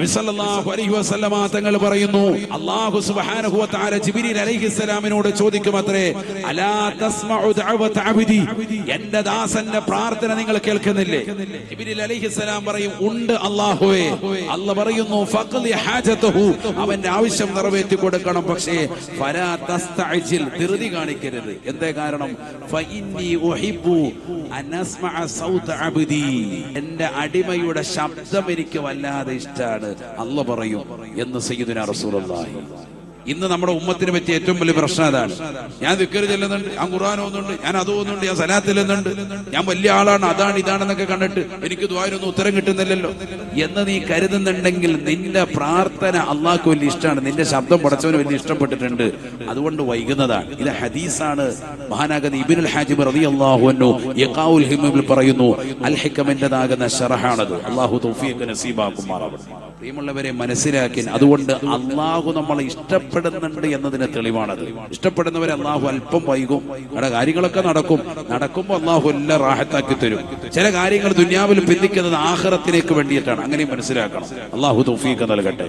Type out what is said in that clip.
നബി സല്ലല്ലാഹു അലൈഹി വസല്ലമ തങ്ങൾ പറയുന്നു, അല്ലാഹു സുബ്ഹാനഹു വ തആല ജിബ്രീൽ അലൈഹിസ്സലാമിനോട് ചോദിക്കുമത്രേ, അലാ തസ്മഉ ദഅവത അബ്ദി, എന്റെ ദാസന്റെ പ്രാർത്ഥന നിങ്ങൾ കേൾക്കുന്നില്ലേ? ജിബ്രീൽ അലൈഹിസ്സലാം പറയും, ഉണ്ട് അല്ലാഹുവേ. അല്ലാഹു പറയുന്നു, ഫഖ്ലി ഹാജതഹു, അവന്റെ ആവശ്യം നിറവേറ്റി കൊടുക്കണം. പക്ഷേ ഫലാ തസ്തഅജിൽ, ധൃതി കാണിക്കരുത്. എന്തേ കാരണം? ഫഇന്നി ഉഹിബ്ബു അൻ അസ്മഅ സൗത അബ്ദി, എന്റെ അടിമയുടെ ശബ്ദം എനിക്ക് വല്ലാതെ ഇഷ്ടമാണ്, അല്ലാഹു പറയും എന്ന് സയ്യിദുനാ റസൂലുള്ളാഹി. ഇന്ന് നമ്മുടെ ഉമ്മത്തിനെ പറ്റിയ ഏറ്റവും വലിയ പ്രശ്നം അതാണ്. ഞാൻ ദിക്ർ ചെല്ലുന്നുണ്ട്, ഞാൻ ഖുർആൻ ഓതുന്നുണ്ട്, ഞാൻ അത് ഓതുന്നുണ്ട്, ഞാൻ സലാത്ത് ചെല്ലുന്നുണ്ട്, ഞാൻ വലിയ ആളാണ്, അതാണ് ഇതാണെന്നൊക്കെ കണ്ടിട്ട് എനിക്ക് ദുആയിനൊന്നും ഉത്തരം കിട്ടുന്നില്ലല്ലോ എന്ന് നീ കരുതുന്നുണ്ടെങ്കിൽ നിന്റെ പ്രാർത്ഥന അള്ളാഹ്ക്ക് വലിയ ഇഷ്ടമാണ്, നിന്റെ ശബ്ദം പടച്ചവന് വലിയ ഇഷ്ടപ്പെട്ടിട്ടുണ്ട്, അതുകൊണ്ട് വൈകുന്നതാണ്. ഇത് ഹദീസാണ്. മഹാനാകുന്ന ഇബ്നുൽ ഹാജിബ് റളിയല്ലാഹു അൻഹു ഇഖാഉൽ ഹിമ്മിൽ പറയുന്നു, അൽ ഹിക്കമിന്റേതാകുന്ന ശറഹാണത്. അള്ളാഹു തൗഫീഖ് നസീബാക്കുമാറാവട്ടെ. പ്രിയമുള്ളവരെ, മനസ്സിലാക്കി. അതുകൊണ്ട് അള്ളാഹു നമ്മളെ ഇഷ്ടപ്പെടുന്നുണ്ട് എന്നതിന് തെളിവാണത്. ഇഷ്ടപ്പെടുന്നവരെ അള്ളാഹു അല്പം വൈകും, അവിടെ കാര്യങ്ങളൊക്കെ നടക്കുമ്പോൾ അള്ളാഹു എല്ലാം റാഹത്താക്കി തരും. ചില കാര്യങ്ങൾ ദുനിയാവിൽ പിന്തിക്കുന്നത് ആഖിറത്തിലേക്ക് വേണ്ടിയിട്ടാണ്. അങ്ങനെ മനസ്സിലാക്കണം. അള്ളാഹു തൗഫീഖ് നൽകട്ടെ.